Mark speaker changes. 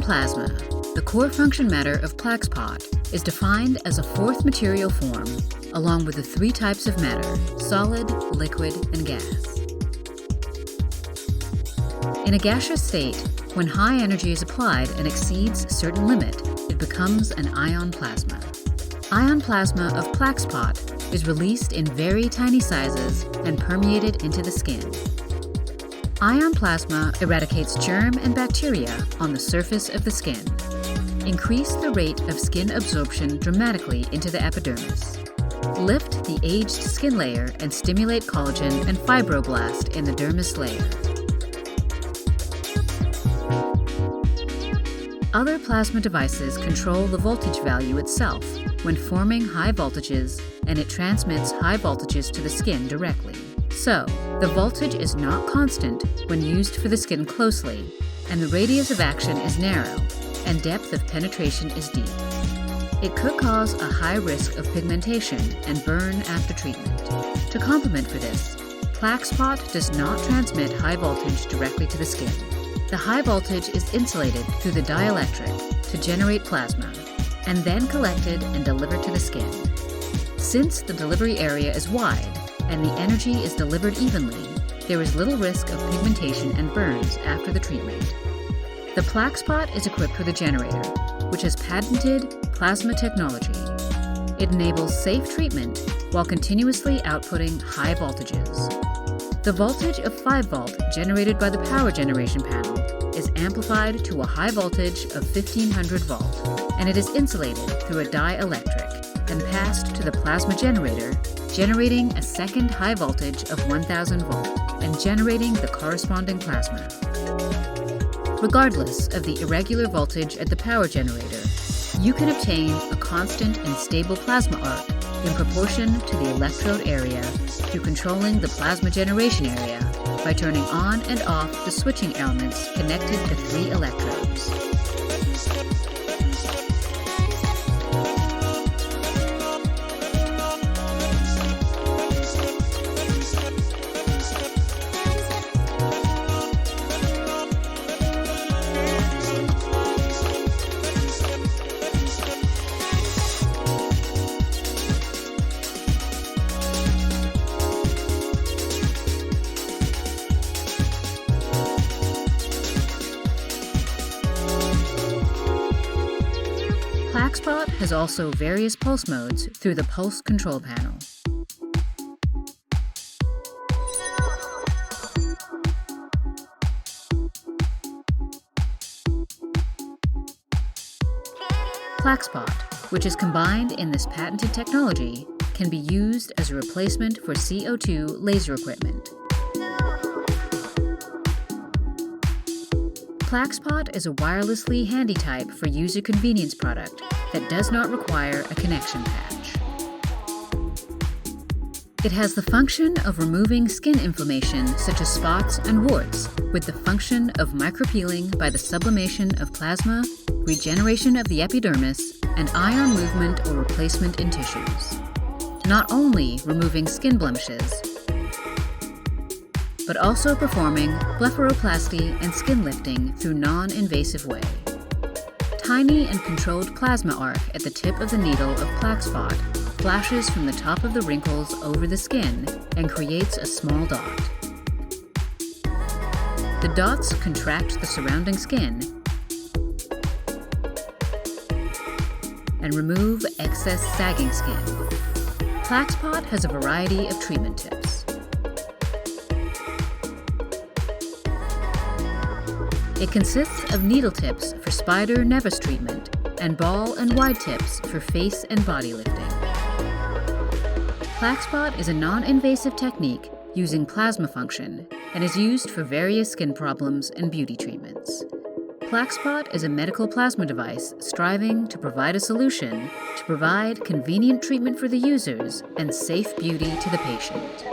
Speaker 1: plasma, the core function matter of Plaxpot, is defined as a fourth material form, along with the three types of matter: solid, liquid, and gas. In a gaseous state, when high energy is applied and exceeds a certain limit, it becomes an ion plasma. Ion plasma of Plaxpot is released in very tiny sizes and permeated into the skin. Ion plasma eradicates germ and bacteria on the surface of the skin. Increase the rate of skin absorption dramatically into the epidermis. Lift the aged skin layer and stimulate collagen and fibroblast in the dermis layer. Other plasma devices control the voltage value itself when forming high voltages, and it transmits high voltages to the skin directly. So, the voltage is not constant when used for the skin closely, and the radius of action is narrow, and depth of penetration is deep. It could cause a high risk of pigmentation and burn after treatment. To complement for this, Plaxpot does not transmit high voltage directly to the skin. The high voltage is insulated through the dielectric to generate plasma, and then collected and delivered to the skin. Since the delivery area is wide and the energy is delivered evenly, there is little risk of pigmentation and burns after the treatment. The Plaxpot is equipped with a generator, which has patented plasma technology. It enables safe treatment while continuously outputting high voltages. The voltage of 5 volt generated by the power generation panel is amplified to a high voltage of 1500 volt, and it is insulated through a dielectric and passed to the plasma generator, generating a second high voltage of 1000 volt and generating the corresponding plasma. Regardless of the irregular voltage at the power generator, you can obtain a constant and stable plasma arc in proportion to the electrode area through controlling the plasma generation area by turning on and off the switching elements connected to 3 electrodes. Plaxpot has also various pulse modes through the pulse control panel. Plaxpot, which is combined in this patented technology, can be used as a replacement for CO2 laser equipment. Plaxpot is a wirelessly handy type for user convenience product that does not require a connection patch. It has the function of removing skin inflammation such as spots and warts, with the function of micropeeling by the sublimation of plasma, regeneration of the epidermis, and ion movement or replacement in tissues. Not only removing skin blemishes, but also performing blepharoplasty and skin lifting through non-invasive way. Tiny and controlled plasma arc at the tip of the needle of Plaxpot flashes from the top of the wrinkles over the skin and creates a small dot. The dots contract the surrounding skin and remove excess sagging skin. Plaxpot has a variety of treatment tips. It consists of needle tips for spider nevus treatment and ball and wide tips for face and body lifting. Plaxpot is a non-invasive technique using plasma function and is used for various skin problems and beauty treatments. Plaxpot is a medical plasma device striving to provide a solution to provide convenient treatment for the users and safe beauty to the patient.